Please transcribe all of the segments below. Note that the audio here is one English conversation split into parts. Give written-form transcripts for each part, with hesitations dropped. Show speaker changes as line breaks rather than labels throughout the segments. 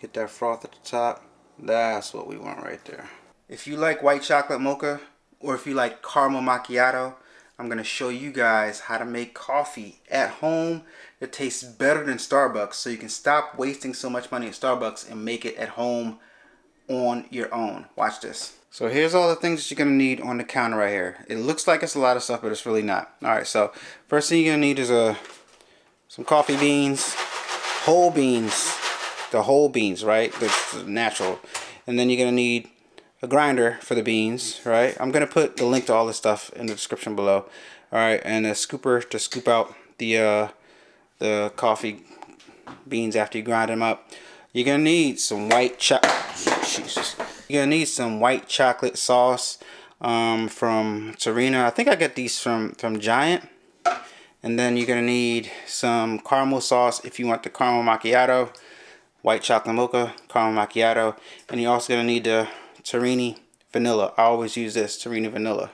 Get that froth at the top. That's what we want right there. If you like white chocolate mocha, or if you like caramel macchiato, I'm going to show you guys how to make coffee at home that tastes better than Starbucks, so you can stop wasting so much money at Starbucks and make it at home on your own. Watch this. So here's all the things that you're going to need on the counter right here. It looks like it's a lot of stuff, but it's really not. Alright, so first thing you're going to need is some coffee beans, whole beans, the whole beans, right? That's natural. And then you're going to need a grinder for the beans, right? I'm going to put the link to all this stuff in the description below. Alright, and a scooper to scoop out the coffee beans after you grind them up. You're going to need some white chocolate. You're going to need some white chocolate sauce from Torina. I think I get these from Giant. And then you're going to need some caramel sauce if you want the caramel macchiato, white chocolate mocha, caramel macchiato. And you're also going to need the Torani vanilla. I always use this, Torani vanilla.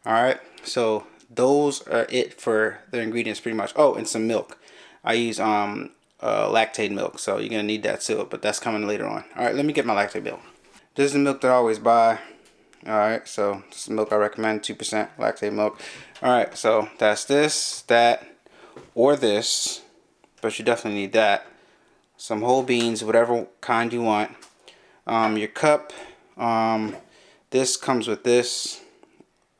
Alright, so those are it for the ingredients pretty much. Oh, and some milk. I use lactate milk, so you're going to need that too, but that's coming later on. Alright, let me get my lactate milk. This is the milk that I always buy. Alright, so this is the milk I recommend, 2% lactate milk. Alright, so that's this, that, or this, but you definitely need that. Some whole beans, whatever kind you want. Your cup, this comes with this.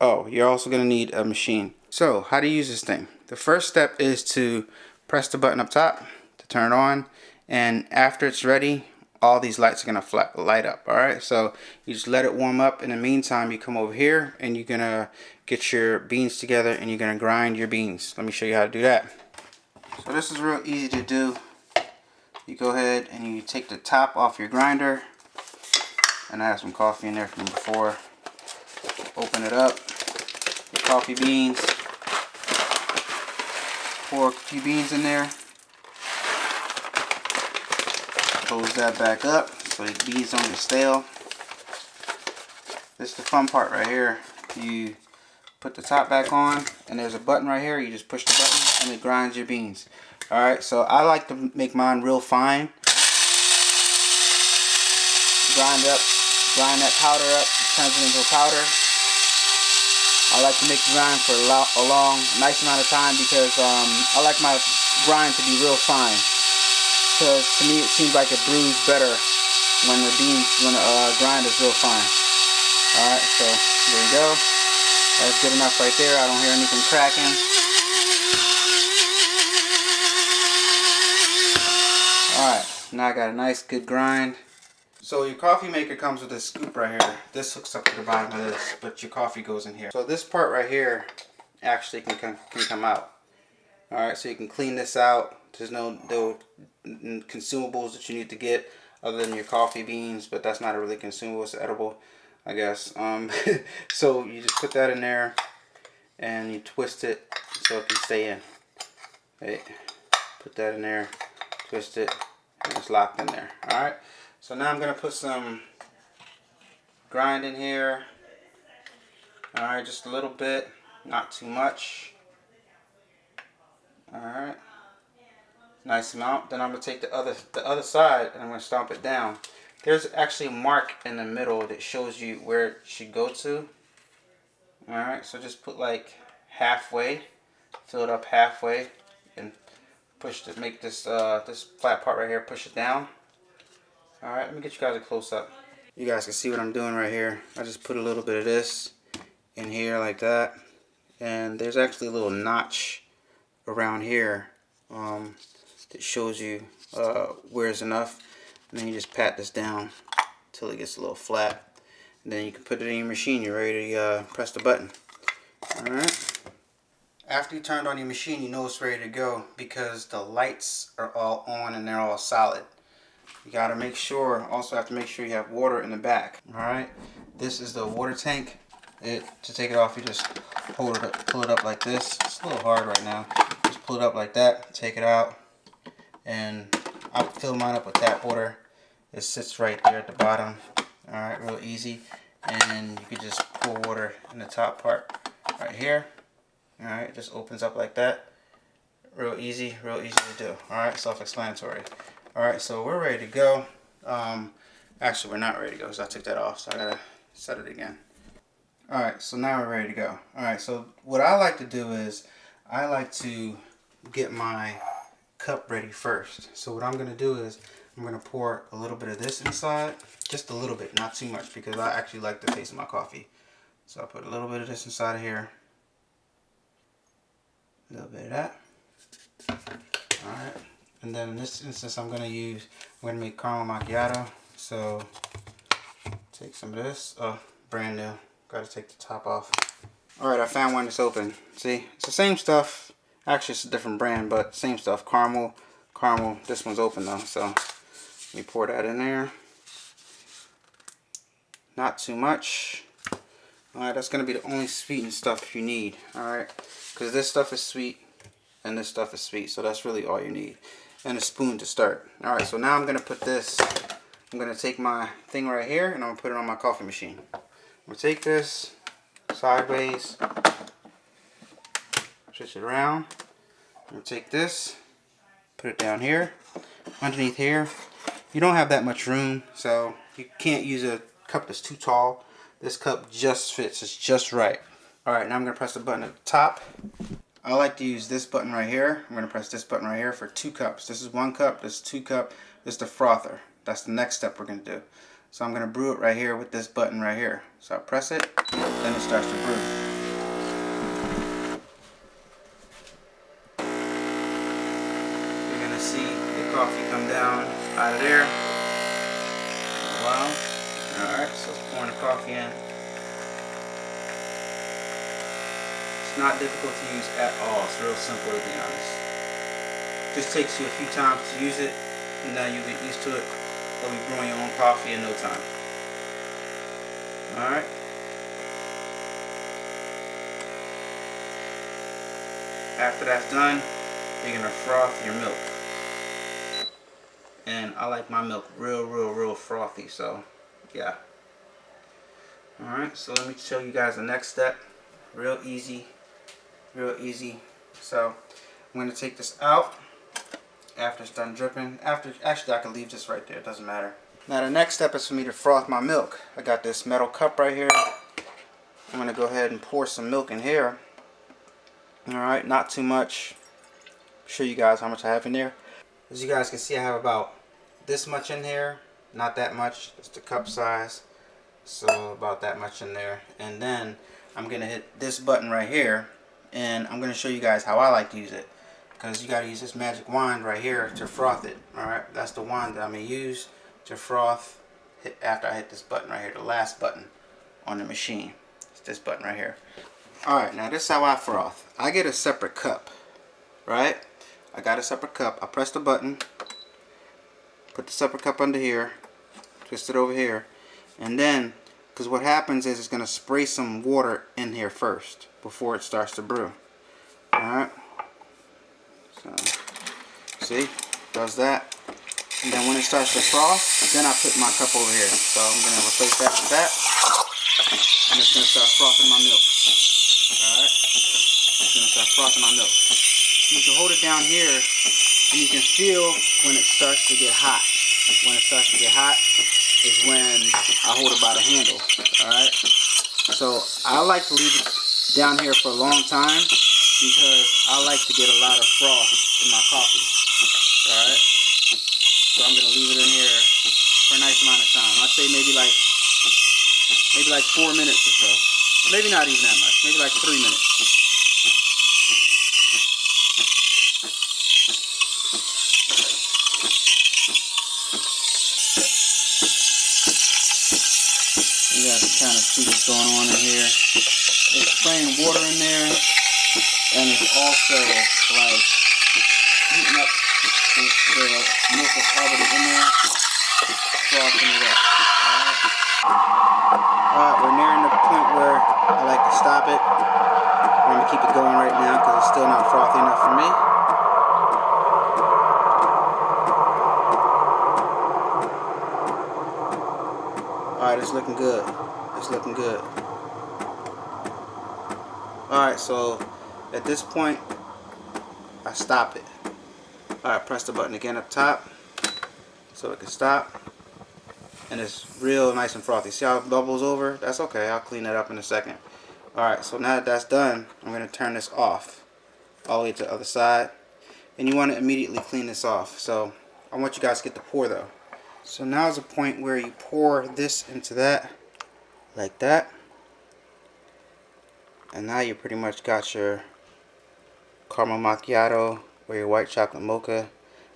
Oh, you're also going to need a machine. So, how to use this thing? The first step is to press the button up top to turn it on, and after it's ready, all these lights are going to light up. Alright, so you just let it warm up. In the meantime, you come over here and you're going to get your beans together and you're going to grind your beans. Let me show you how to do that. So this is real easy to do. You go ahead and you take the top off your grinder, and I have some coffee in there from before. Open it up, your coffee beans, pour a few beans in there, close that back up so the beans don't get stale. This is the fun part right here. You put the top back on, and there's a button right here. You just push the button and it grinds your beans. Alright, so I like to make mine real fine. Grind that powder up, turns it into a powder. I like to make the grind for a nice amount of time because I like my grind to be real fine. Because to me it seems like it brews better when the grind is real fine. Alright, so there you go. That's good enough right there. I don't hear anything cracking. Alright, now I got a nice good grind. So your coffee maker comes with a scoop right here. This hooks up to the bottom of this, but your coffee goes in here. So this part right here actually can come out. Alright, so you can clean this out. There's no consumables that you need to get other than your coffee beans, but that's not a really consumable, it's edible, I guess. So you just put that in there and you twist it so it can stay in. Okay. Put that in there, twist it, and it's locked in there. Alright. So now I'm going to put some grind in here. Alright, just a little bit, not too much. Alright, nice amount. Then I'm going to take the other side and I'm going to stomp it down. There's actually a mark in the middle that shows you where it should go to. Alright, so just put like halfway, fill it up halfway, and push to make this this flat part right here, push it down. Alright, let me get you guys a close-up. You guys can see what I'm doing right here. I just put a little bit of this in here like that. And there's actually a little notch around here that shows you where it's enough. And then you just pat this down until it gets a little flat. And then you can put it in your machine. You're ready to press the button. Alright. After you turned on your machine, you know it's ready to go because the lights are all on and they're all solid. You gotta make sure, also have to make sure you have water in the back. Alright, this is the water tank. To take it off, you just pull it up like this. It's a little hard right now. Just pull it up like that, take it out, and I fill mine up with tap water. It sits right there at the bottom. Alright, real easy. And you can just pour water in the top part right here. Alright, it just opens up like that. Real easy to do. Alright, self-explanatory. Alright, so we're ready to go. Actually, we're not ready to go, so I took that off, so I gotta set it again. Alright, so now we're ready to go. Alright, so what I like to do is I like to get my cup ready first. So what I'm gonna do is I'm gonna pour a little bit of this inside, just a little bit, not too much, because I actually like the taste of my coffee. So I put a little bit of this inside of here, a little bit of that. Alright, and then in this instance I'm gonna make caramel macchiato. So take some of this, brand new, gotta take the top off. Alright, I found one that's open. See, it's the same stuff. Actually, it's a different brand, but same stuff. Caramel. This one's open though, so let me pour that in there. Not too much. Alright, that's going to be the only sweetened stuff you need. Alright, because this stuff is sweet and this stuff is sweet, so that's really all you need. And a spoon to start. Alright, so now I'm going to put this, I'm going to take my thing right here and I'm going to put it on my coffee machine. I'm going to take this sideways, switch it around. I'm going to take this, put it down here, underneath here. You don't have that much room, so you can't use a cup that's too tall. This cup just fits, it's just right. Alright, now I'm going to press the button at the top. I like to use this button right here. I'm going to press this button right here for 2 cups. This is 1 cup, this is 2 cups, this is the frother. That's the next step we're going to do. So I'm going to brew it right here with this button right here. So I press it, then it starts to brew. You're going to see the coffee come down out of there. Wow. Alright, so it's pouring the coffee in. It's not difficult to use at all. It's real simple, to be honest. Just takes you a few times to use it, and now you get used to it. You'll be brewing your own coffee in no time. Alright. After that's done, you're going to froth your milk. And I like my milk real frothy, so yeah. Alright, so let me show you guys the next step. Real easy. So I'm going to take this out after it's done dripping. Actually, I can leave this right there, it doesn't matter. Now the next step is for me to froth my milk. I got this metal cup right here. I'm going to go ahead and pour some milk in here. Alright, not too much. Show you guys how much I have in there. As you guys can see, I have about this much in here. Not that much, just the cup size. So about that much in there. And then I'm going to hit this button right here. And I'm going to show you guys how I like to use it. Because you got to use this magic wand right here to froth it. Alright, that's the wand that I'm going to use to froth after I hit this button right here. The last button on the machine. It's this button right here. Alright, now this is how I froth. I get a separate cup. Right? I got a separate cup. I press the button. Put the separate cup under here. Twist it over here. And then, because what happens is it's going to spray some water in here first before it starts to brew. Alright. So, see? Does that. And then when it starts to froth, then I put my cup over here. So I'm going to replace that with that. And it's going to start frothing my milk. Alright. It's going to start frothing my milk. You can hold it down here and you can feel when it starts to get hot. When it starts to get hot is when I hold it by the handle. Alright. So I like to leave it down here for a long time because I like to get a lot of froth in my coffee. Alright. So I'm gonna leave it in here for a nice amount of time. I'd say maybe like 4 minutes or so. Maybe not even that much. Maybe like 3 minutes. You guys can kind of see what's going on in here. It's spraying water in there, and it's also like heating up the milk that's already in there, frothing it up. Alright, we're nearing the point where I like to stop it. I'm going to keep it going right now because it's still not frothy enough for me. Alright, it's looking good. It's looking good. Alright, so at this point, I stop it. Alright, press the button again up top so it can stop. and it's real nice and frothy. See how it bubbles over? That's okay. I'll clean that up in a second. Alright, so now that that's done, I'm going to turn this off all the way to the other side. And you want to immediately clean this off. So I want you guys to get the pour though. So now is the point where you pour this into that, like that. And now you pretty much got your caramel macchiato or your white chocolate mocha.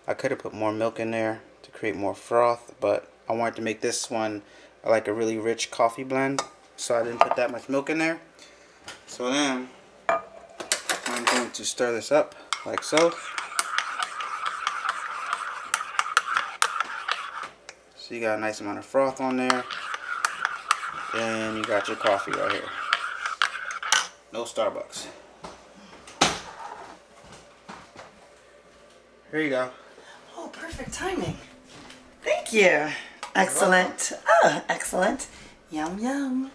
I could have put more milk in there to create more froth, but I wanted to make this one like a really rich coffee blend, so I didn't put that much milk in there. So then I'm going to stir this up like so. So you got a nice amount of froth on there. Then you got your coffee right here. No Starbucks. Here you go.
Oh, perfect timing. Thank you. Excellent. Excellent. Yum, yum.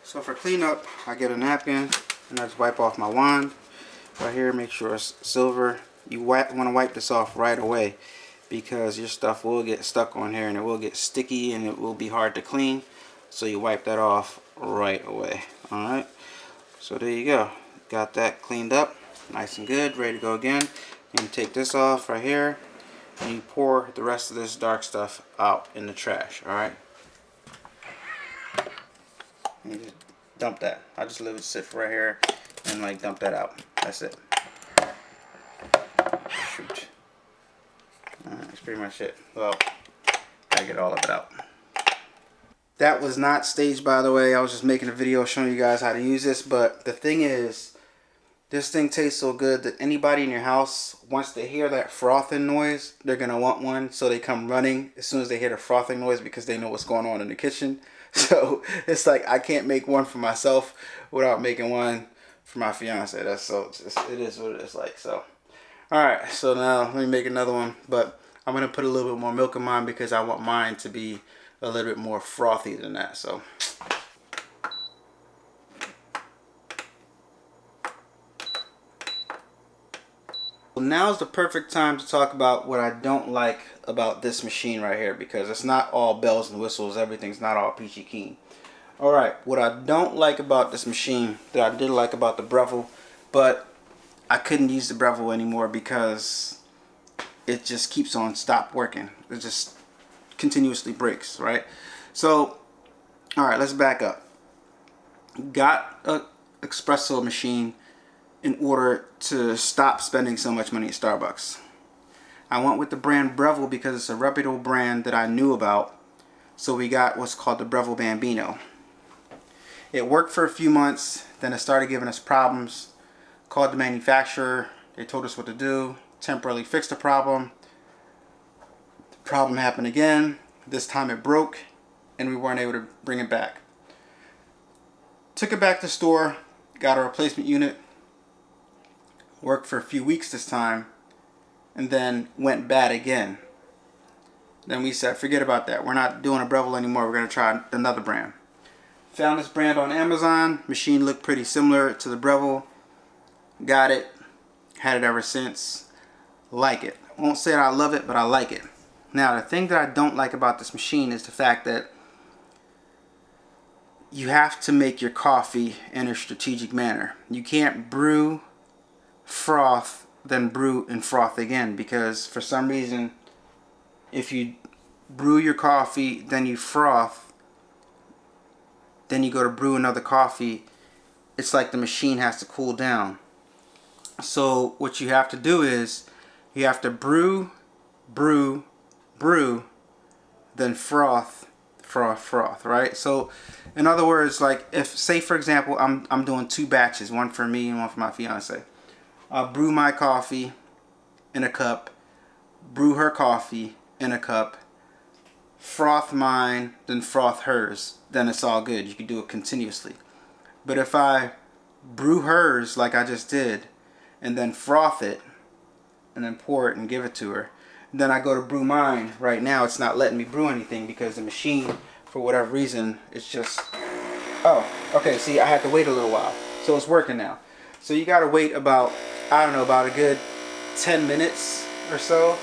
So for cleanup, I get a napkin and I just wipe off my wand. Right here, make sure it's silver. You want to wipe this off right away because your stuff will get stuck on here and it will get sticky and it will be hard to clean. So you wipe that off right away. Alright, so there you go. Got that cleaned up, nice and good, ready to go again. You take this off right here and you pour the rest of this dark stuff out in the trash. Alright, you just dump that. I just leave it sit right here and like dump that out. That's it. Shoot. That's pretty much it. Well, I get all of it out. That was not staged, by the way. I was just making a video showing you guys how to use this. But the thing is, this thing tastes so good that anybody in your house, once they hear that frothing noise, they're going to want one. So they come running as soon as they hear the frothing noise because they know what's going on in the kitchen. So it's like I can't make one for myself without making one for my fiance. That's so it is what it is like. So alright, so now let me make another one. But I'm going to put a little bit more milk in mine because I want mine to be a little bit more frothy than that. So now's the perfect time to talk about what I don't like about this machine right here, because it's not all bells and whistles. Everything's not all peachy keen. Alright, what I don't like about this machine that I did like about the Breville, but I couldn't use the Breville anymore because it just keeps on stop working. It just continuously breaks, right? So alright, let's back up. Got a espresso machine in order to stop spending so much money at Starbucks. I went with the brand Breville because it's a reputable brand that I knew about. So we got what's called the Breville Bambino. It worked for a few months, then it started giving us problems. Called the manufacturer, they told us what to do, temporarily fixed the problem. The problem happened again. This time it broke and we weren't able to bring it back. Took it back to the store, got a replacement unit, worked for a few weeks this time, and then went bad again. Then we said, forget about that. We're not doing a Breville anymore. We're going to try another brand. Found this brand on Amazon. Machine looked pretty similar to the Breville. Got it. Had it ever since. Like it. I won't say that I love it, but I like it. Now, the thing that I don't like about this machine is the fact that you have to make your coffee in a strategic manner. You can't brew, froth, then brew and froth again, because for some reason, if you brew your coffee, then you froth, then you go to brew another coffee, it's like the machine has to cool down. So what you have to do is you have to brew, then froth, right? So in other words, like if, say for example, I'm doing two batches, one for me and one for my fiance. I'll brew my coffee in a cup, brew her coffee in a cup, froth mine, then froth hers, then it's all good. You can do it continuously. But if I brew hers like I just did, and then froth it, and then pour it and give it to her, then I go to brew mine. Right now it's not letting me brew anything because the machine, for whatever reason, it's just, oh, okay, see, I had to wait a little while. So it's working now. So you gotta wait about, I don't know, about a good 10 minutes or so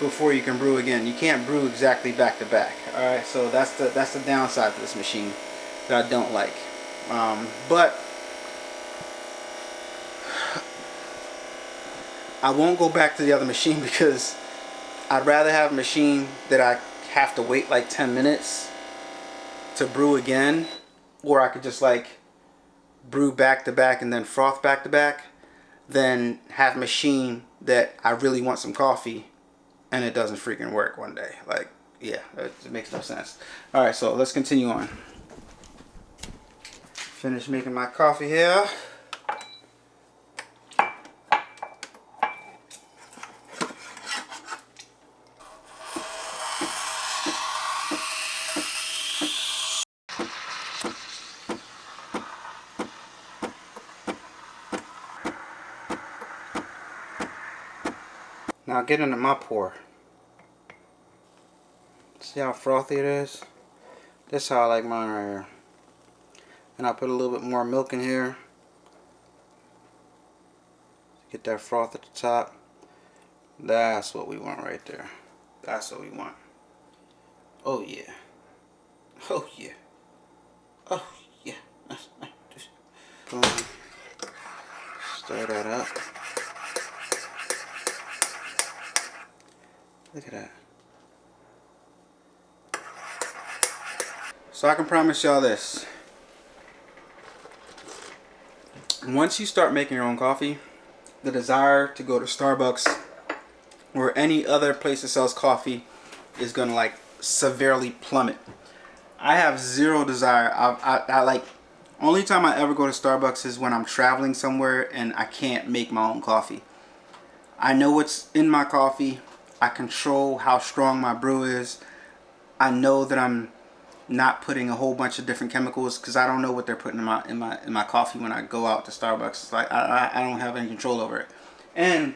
before you can brew again. You can't brew exactly back to back. All right, so that's the downside to this machine that I don't like. But I won't go back to the other machine because I'd rather have a machine that I have to wait like 10 minutes to brew again, or I could just like brew back to back and then froth back to back, than have a machine that I really want some coffee and it doesn't freaking work one day. Like, yeah, it makes no sense. All right, so let's continue on. Finish making my coffee here. Now get into my pour. See how frothy it is? This is how I like mine right here. And I'll put a little bit more milk in here. Get that froth at the top. That's what we want right there. That's what we want. Oh yeah. Oh yeah. Oh yeah. Boom. Stir that up. Look at that. So I can promise y'all this. Once you start making your own coffee, the desire to go to Starbucks or any other place that sells coffee is gonna like severely plummet. I have zero desire. I like, only time I ever go to Starbucks is when I'm traveling somewhere and I can't make my own coffee. I know what's in my coffee. I control how strong my brew is. I know that I'm not putting a whole bunch of different chemicals because I don't know what they're putting in my coffee when I go out to Starbucks. It's like I don't have any control over it. And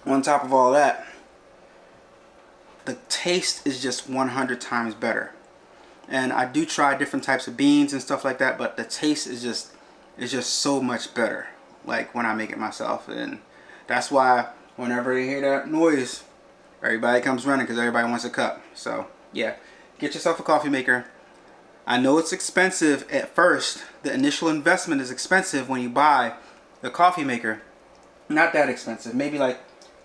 on top of all that, the taste is just 100 times better. And I do try different types of beans and stuff like that, but the taste is just so much better like when I make it myself. And that's why whenever you hear that noise, everybody comes running because everybody wants a cup. So yeah, get yourself a coffee maker. I know it's expensive at first. The initial investment is expensive when you buy the coffee maker. Not that expensive, maybe like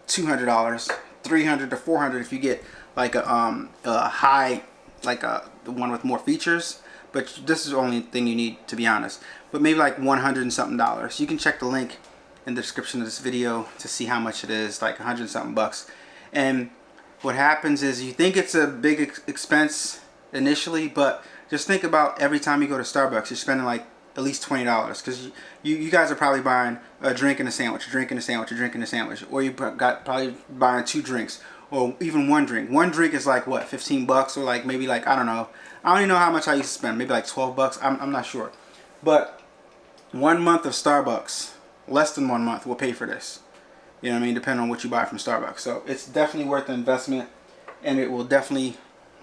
$200, $300 to $400 if you get like a high, like the one with more features. But this is the only thing you need, to be honest. But maybe like $100 and something. You can check the link in the description of this video to see how much it is, like $100 and something bucks. And what happens is you think it's a big expense initially, but just think about every time you go to Starbucks, you're spending like at least $20 because you guys are probably buying a drink and a sandwich, a drink and a sandwich, a drink and a sandwich, or you got probably buying 2 drinks or even 1 drink. 1 drink is like what, 15 bucks or like maybe like, I don't know. I don't even know how much I used to spend, maybe like 12 bucks. I'm not sure. But 1 month of Starbucks, less than 1 month will pay for this. You know what I mean? Depending on what you buy from Starbucks. So it's definitely worth the investment, and it will definitely,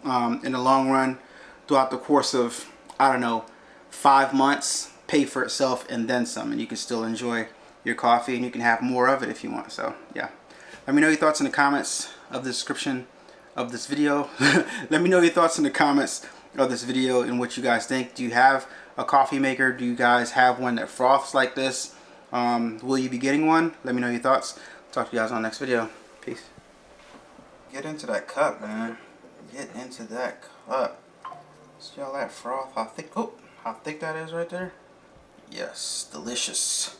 in the long run, throughout the course of, I don't know, 5 months, pay for itself and then some. And you can still enjoy your coffee, and you can have more of it if you want. So yeah. Let me know your thoughts in the comments of the description of this video. Let me know your thoughts in the comments of this video and what you guys think. Do you have a coffee maker? Do you guys have one that froths like this? Will you be getting one? Let me know your thoughts. Talk to you guys on the next video. Peace. Get into that cup, man. Get into that cup. See all that froth? How thick? Oh, how thick that is right there. Yes, delicious.